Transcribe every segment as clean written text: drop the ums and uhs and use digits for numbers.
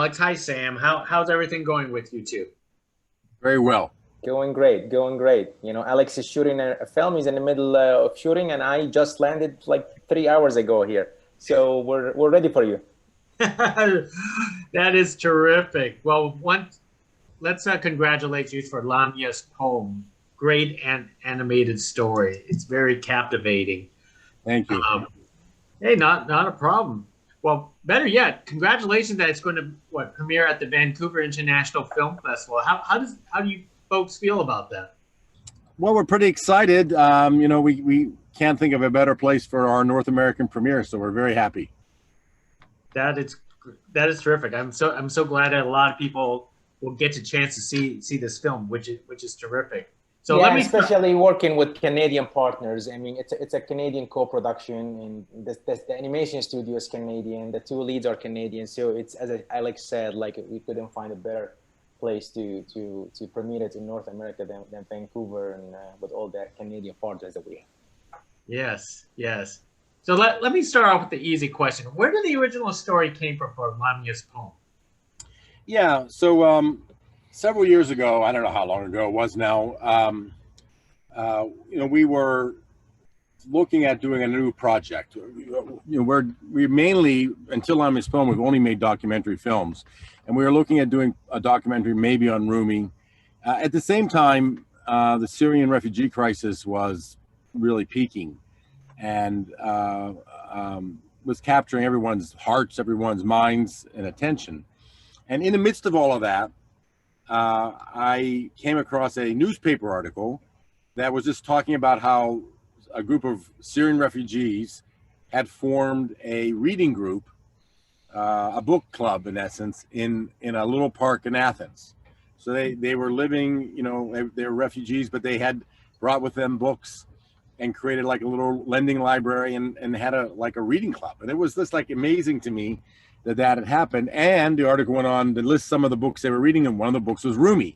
Alex. Hi, Sam. How's everything going with you two? Very well. Going great, going great. You know, Alex is shooting a film. He's in the middle of shooting, and I just landed like 3 hours ago here. So we're ready for you. That is terrific. Well, let's congratulate you for Lamya's Poem. Great and animated story. It's very captivating. Thank you. Hey, not a problem. Well, better yet, congratulations that it's going to premiere at the Vancouver International Film Festival. How do you folks feel about that? Well, we're pretty excited. We can't think of a better place for our North American premiere, so we're very happy. That is terrific. I'm so glad that a lot of people will get a chance to see this film, which is terrific. So yeah, especially working with Canadian partners. I mean, it's a Canadian co-production, and the animation studio is Canadian. The two leads are Canadian, so it's, as Alex said, like we couldn't find a better place to premiere it in North America than Vancouver, and with all the Canadian partners that we have. Yes. So let me start off with the easy question. Where did the original story came from for Lamya's Poem? Yeah, so several years ago, I don't know how long ago it was now, we were looking at doing a new project. We mainly, until Lamyas Poem, we've only made documentary films. And we were looking at doing a documentary maybe on Rumi. At the same time, the Syrian refugee crisis was really peaking and was capturing everyone's hearts, everyone's minds and attention. And in the midst of all of that, I came across a newspaper article that was just talking about how a group of Syrian refugees had formed a reading group, a book club in essence, in a little park in Athens. So they were living, they were refugees, but they had brought with them books and created like a little lending library and had a reading club. And it was just like amazing to me that had happened. And the article went on to list some of the books they were reading, and one of the books was Rumi.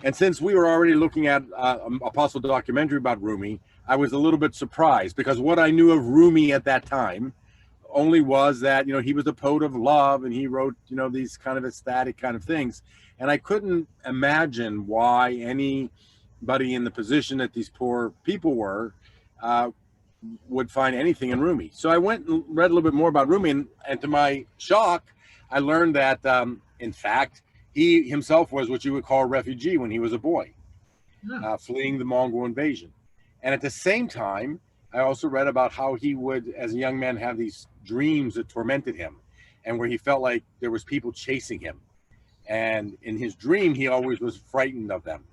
And since we were already looking at a possible documentary about Rumi, I was a little bit surprised, because what I knew of Rumi at that time only was that, he was a poet of love, and he wrote, these kind of ecstatic kind of things. And I couldn't imagine why anybody in the position that these poor people were would find anything in Rumi. So I went and read a little bit more about Rumi, and to my shock, I learned that, in fact, he himself was what you would call a refugee when he was a boy, fleeing the Mongol invasion. And at the same time, I also read about how he would, as a young man, have these dreams that tormented him, and where he felt like there was people chasing him. And in his dream, he always was frightened of them.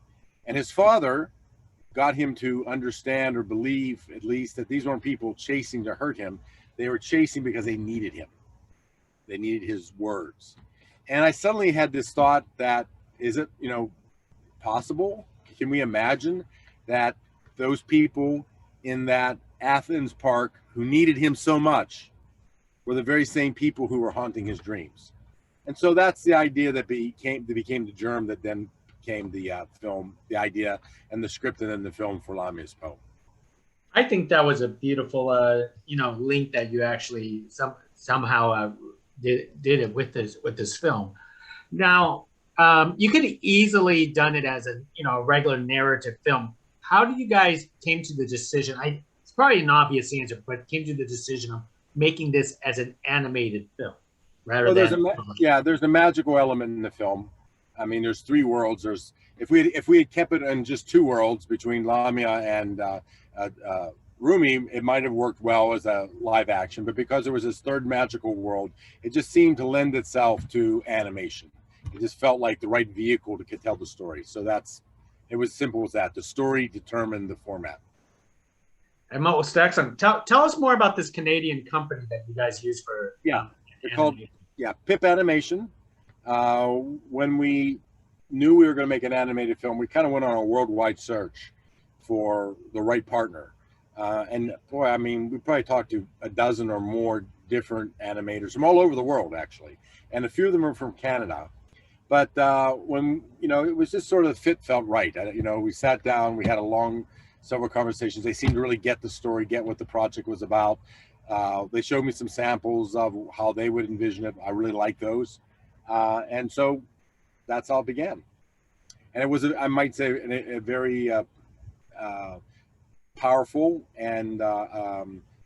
And his father got him to understand, or believe at least, that these weren't people chasing to hurt him. They were chasing because they needed him. They needed his words. And I suddenly had this thought that, is it, possible? Can we imagine that those people in that Athens park who needed him so much were the very same people who were haunting his dreams? And so that's the idea that became the germ that then became the film, the idea and the script, and then the film for Lamyas Poem. I think that was a beautiful, link that you actually somehow did it with this film. Now, you could have easily done it as a regular narrative film. How do you guys came to the decision? It's probably an obvious answer, but came to the decision of making this as an animated film rather than. There's a magical element in the film. I mean, there's three worlds. If we had kept it in just two worlds between Lamia and Rumi, it might have worked well as a live action, but because there was this third magical world, it just seemed to lend itself to animation. It just felt like the right vehicle to tell the story. So it was simple as that. The story determined the format. And most excellent. Tell us more about this Canadian company that you guys use for. Yeah, they're called Pip Animation. When we knew we were going to make an animated film, we kind of went on a worldwide search for the right partner. And boy, I mean, we probably talked to a dozen or more different animators from all over the world, actually. And a few of them are from Canada. But when, it was just sort of felt right. We sat down, we had several conversations. They seemed to really get the story, get what the project was about. They showed me some samples of how they would envision it. I really like those. And so that's how it began. And it was, I might say, a very powerful and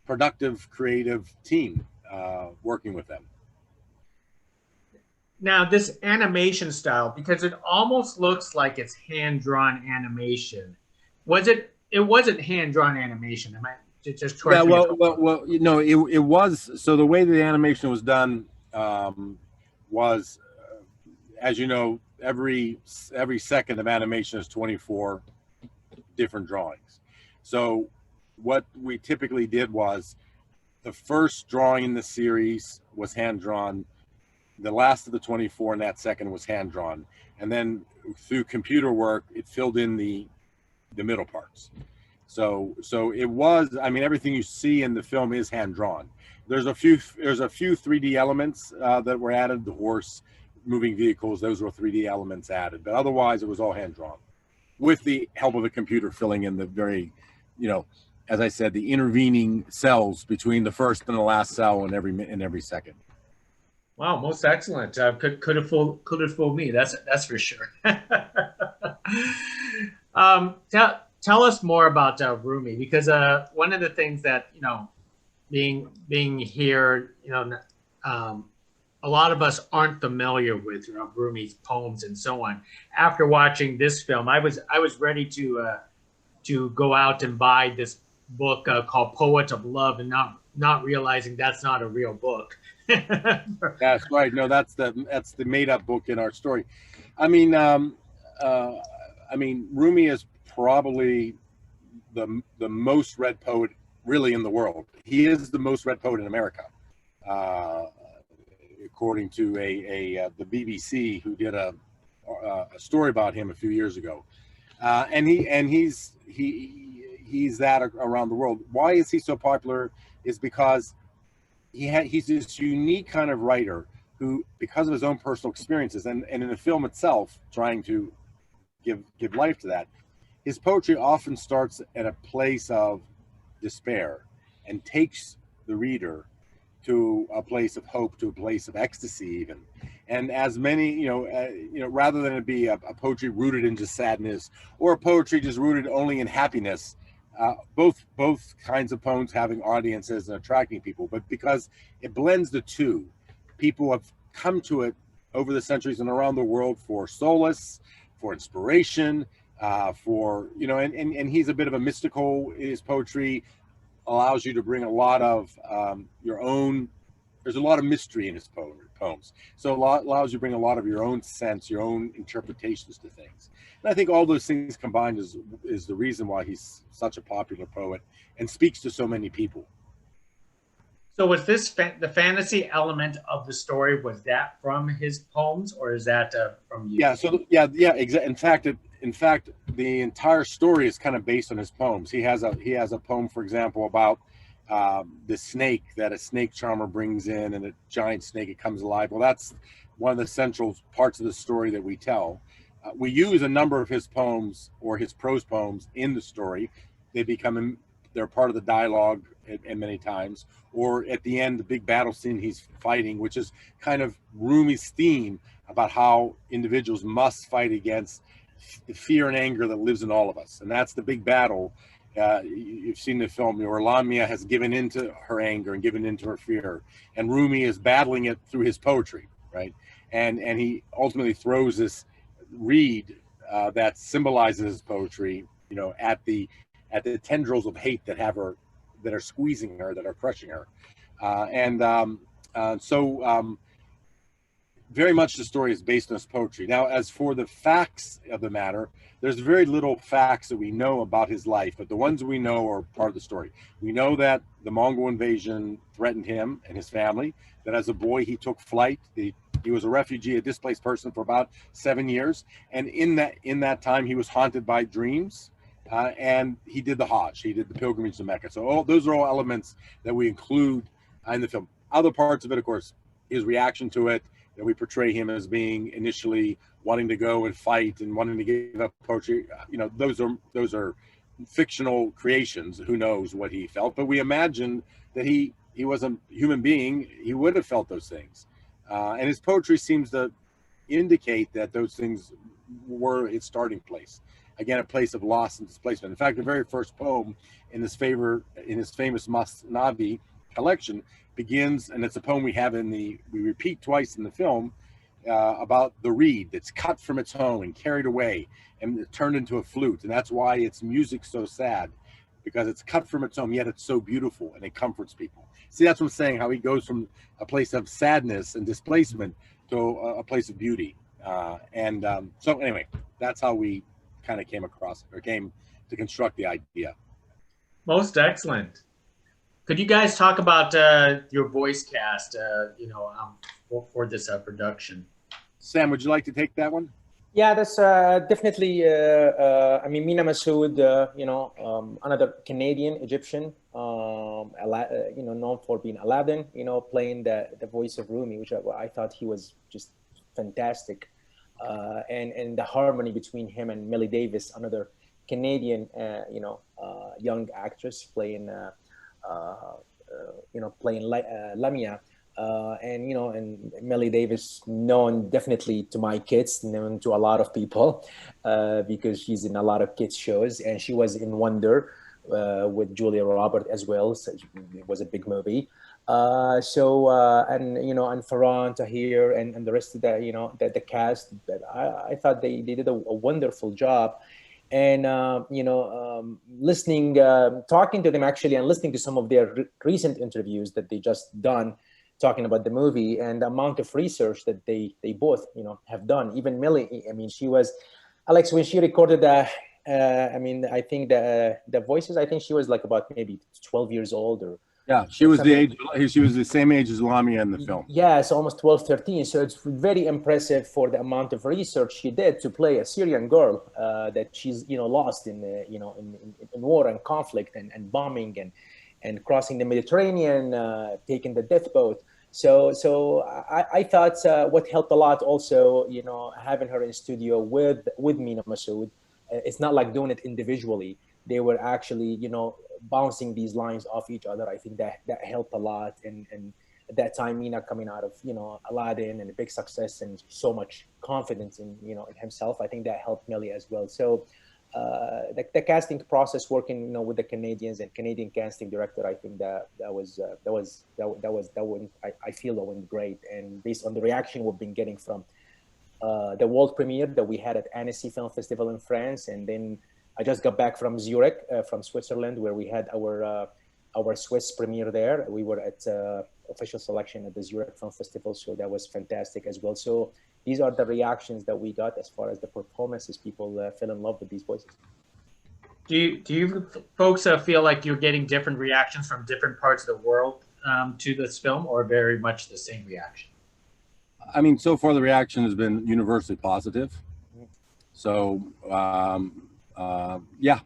productive, creative team working with them. Now, this animation style, because it almost looks like it's hand-drawn animation. Was it? It wasn't hand-drawn animation. Am I just correct? Yeah, well, you know, it was. So the way the animation was done was, as you know, every second of animation is 24 different drawings. So what we typically did was the first drawing in the series was hand drawn. The last of the 24 in that second was hand drawn, and then through computer work, it filled in the middle parts. So it was. I mean, everything you see in the film is hand drawn. There's a few 3D elements that were added. The horse, moving vehicles, those were 3D elements added, but otherwise it was all hand drawn, with the help of a computer filling in the very, you know, as I said, the intervening cells between the first and the last cell in every second. Wow, most excellent. Could have fooled me. That's for sure. Tell us more about Rumi, because one of the things that, you know, being here, you know, a lot of us aren't familiar with, you know, Rumi's poems and so on. After watching this film, I was ready to go out and buy this book called Poet of Love, and not realizing that's not a real book. That's right. No, that's the made up book in our story. I mean, Rumi is probably the most read poet really in the world. He is the most read poet in America, according to the BBC, who did a story about him a few years ago, and he's that around the world. Why is he so popular? Is because he's this unique kind of writer who, because of his own personal experiences, and in the film itself, trying to give life to that, his poetry often starts at a place of despair and takes the reader to a place of hope, to a place of ecstasy even. And as many, rather than it be a poetry rooted in just sadness, or a poetry just rooted only in happiness, both kinds of poems having audiences and attracting people, but because it blends the two, people have come to it over the centuries and around the world for solace, for inspiration, and he's a bit of a mystical. His poetry allows you to bring a lot of your own. There's a lot of mystery in his poems, so allows you to bring a lot of your own sense, your own interpretations to things. And I think all those things combined is the reason why he's such a popular poet and speaks to so many people. So was this the fantasy element of the story? Was that from his poems, or is that from you? Yeah. So yeah, exactly. In fact, the entire story is kind of based on his poems. He has a poem, for example, about the snake that a snake charmer brings in, and a giant snake, it comes alive. Well, that's one of the central parts of the story that we tell. We use a number of his poems or his prose poems in the story. They're part of the dialogue and many times, or at the end, the big battle scene he's fighting, which is kind of Rumi's theme about how individuals must fight against the fear and anger that lives in all of us. And that's the big battle. You've seen the film where Lamia has given into her anger and given into her fear, and Rumi is battling it through his poetry, right? And he ultimately throws this reed that symbolizes his poetry, at the tendrils of hate that are squeezing her, that are crushing her, so very much the story is based on his poetry. Now, as for the facts of the matter, there's very little facts that we know about his life, but the ones we know are part of the story. We know that the Mongol invasion threatened him and his family, that as a boy he took flight. He was a refugee, a displaced person for about 7 years, and in that time he was haunted by dreams, and he did the Hajj, he did the pilgrimage to Mecca. So those are all elements that we include in the film. Other parts of it, of course, his reaction to it, that we portray him as being initially wanting to go and fight and wanting to give up poetry. Those are fictional creations. Who knows what he felt? But we imagine that he was a human being. He would have felt those things. And his poetry seems to indicate that those things were its starting place. Again, a place of loss and displacement. In fact, the very first poem in his famous Masnavi collection begins, and it's a poem we repeat twice in the film, about the reed that's cut from its home and carried away and turned into a flute. And that's why its music's so sad, because it's cut from its home, yet it's so beautiful and it comforts people. See, that's what I'm saying, how he goes from a place of sadness and displacement to a place of beauty. So anyway, that's how we kind of came to construct the idea. Most excellent. Could you guys talk about your voice cast, for this production? Sam, would you like to take that one? Yeah, that's definitely. I mean, Mina Masood, another Canadian Egyptian, known for being Aladdin, playing the voice of Rumi, which I thought he was just fantastic, and the harmony between him and Millie Davis, another Canadian, young actress playing, Lamia. And Millie Davis, known definitely to my kids, known to a lot of people, because she's in a lot of kids shows, and she was in Wonder with Julia Roberts as well. So it was a big movie. And Farhan, Tahir, and the rest of the cast. I thought they did a wonderful job. And listening, talking to them actually, and listening to some of their recent interviews that they just done, talking about the movie, and the amount of research that they both have done. Even Millie, I mean, she was, Alex, when she recorded I think the voices, I think she was like about maybe 12 years old, or yeah, she was she was the same age as Lamia in the film. Yeah, so almost 12, 13. So it's very impressive for the amount of research she did to play a Syrian girl that she's lost in in war and conflict and bombing and crossing the Mediterranean, taking the death boat. So I thought what helped a lot also, having her in studio with Mina Masood. It's not like doing it individually. They were actually, bouncing these lines off each other. I think that helped a lot. And at that time, Mina coming out of, Aladdin and a big success and so much confidence in, in himself. I think that helped Millie as well. So the casting process, working with the Canadians and Canadian casting director, I think that I feel that went great. And based on the reaction we've been getting from the world premiere that we had at Annecy Film Festival in France, and then I just got back from Zurich, from Switzerland, where we had our Swiss premiere there. We were at official selection at the Zurich Film Festival, so that was fantastic as well. So these are the reactions that we got as far as the performances. People fell in love with these voices. Do you folks feel like you're getting different reactions from different parts of the world to this film, or very much the same reaction? I mean, so far the reaction has been universally positive. So yeah.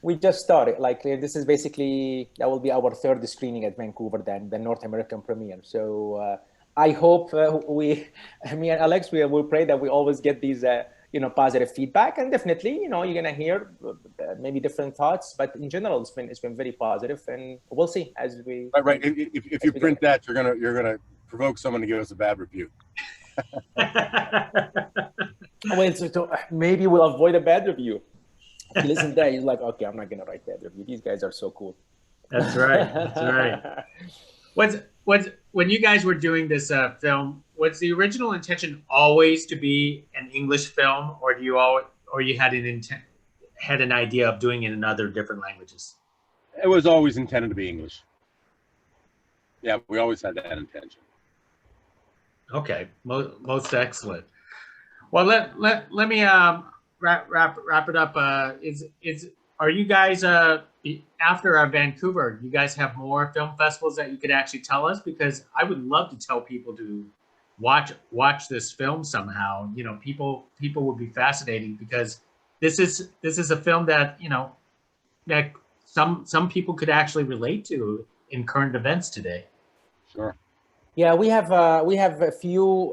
We just started. Like, this is basically, that will be our third screening at Vancouver, then the North American premiere. So I hope me and Alex, we will pray that we always get these positive feedback, and definitely you're gonna hear maybe different thoughts, but in general it's been very positive, and we'll see as we right. If you print that, you're gonna provoke someone to give us a bad review. Well, so maybe we'll avoid a bad review. If you listen to that, you're like, okay, I'm not gonna write that review. These guys are so cool. That's right. That's right. When you guys were doing this film, was the original intention always to be an English film, or you had an idea of doing it in other different languages? It was always intended to be English. Yeah, we always had that intention. Okay, most excellent. Well, let me wrap it up. Are you guys after Vancouver? You guys have more film festivals that you could actually tell us? Because I would love to tell people to watch this film somehow. People would be fascinating, because this is a film that that some people could actually relate to in current events today. Sure. Yeah, we have a few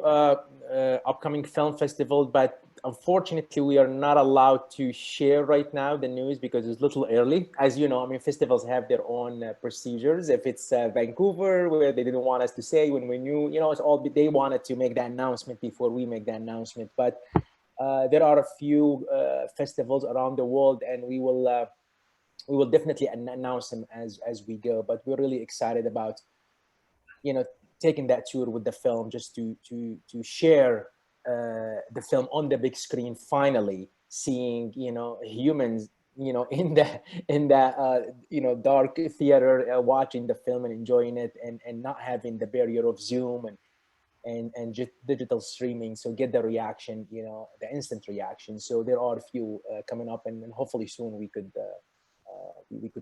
upcoming film festivals, but unfortunately, we are not allowed to share right now the news because it's a little early. As you know, I mean, festivals have their own procedures. If it's Vancouver, where they didn't want us to say when we knew, you know, it's all, they wanted to make that announcement before we make that announcement. But there are a few festivals around the world, and we will definitely announce them as we go. But we're really excited about, you know, taking that tour with the film, just to share the film on the big screen, finally seeing, you know, humans, you know, in the you know, dark theater, watching the film and enjoying it, and not having the barrier of Zoom and just digital streaming. So get the reaction, you know, the instant reaction. So there are a few coming up, and hopefully soon we could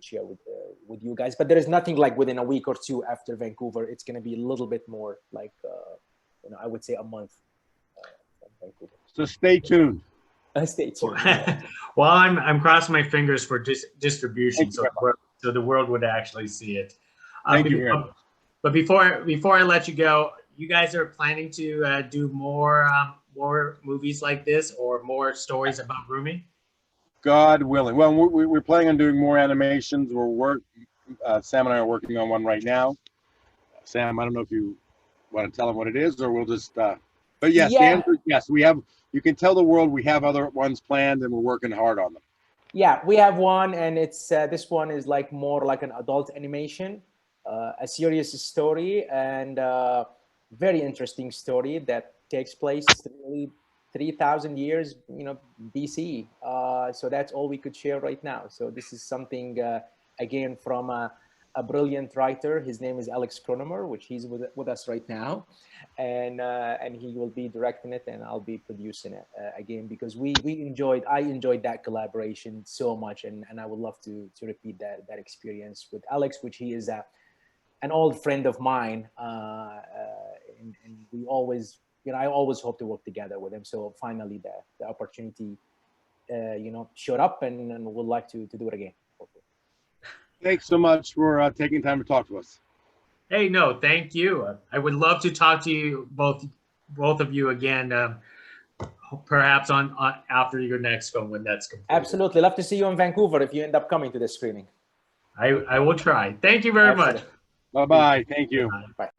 share with you guys. But there is nothing like within a week or two after Vancouver. It's going to be a little bit more like, you know, I would say a month from Vancouver. So stay tuned. Stay tuned. Well, I'm crossing my fingers for distribution, so the world would actually see it. Thank you very much. But before I let you go, you guys are planning to do more movies like this, or more stories about Rumi? God willing. Well, we're planning on doing more animations. Sam and I are working on one right now. Sam, I don't know if you want to tell them what it is, or we'll just. But yes, yeah. The answer is yes. We have. You can tell the world we have other ones planned, and we're working hard on them. Yeah, we have one, and it's this one is like more like an adult animation, a serious story, and very interesting story that takes place 3,000 years, you know, BC. So that's all we could share right now. So this is something, again, from a brilliant writer. His name is Alex Kronemer, which he's with us right now. And he will be directing it, and I'll be producing it again, because I enjoyed that collaboration so much. And I would love to repeat that experience with Alex, which he is an old friend of mine. And we always, you know, I always hope to work together with him. So finally the opportunity, you know, showed up, and would like to do it again. Thanks so much for taking time to talk to us. Hey, no, thank you. I would love to talk to you, both of you again, perhaps on after your next film, when that's completed. Absolutely. Love to see you in Vancouver if you end up coming to the screening. I will try. Thank you very much. Bye-bye. Thank you. Bye.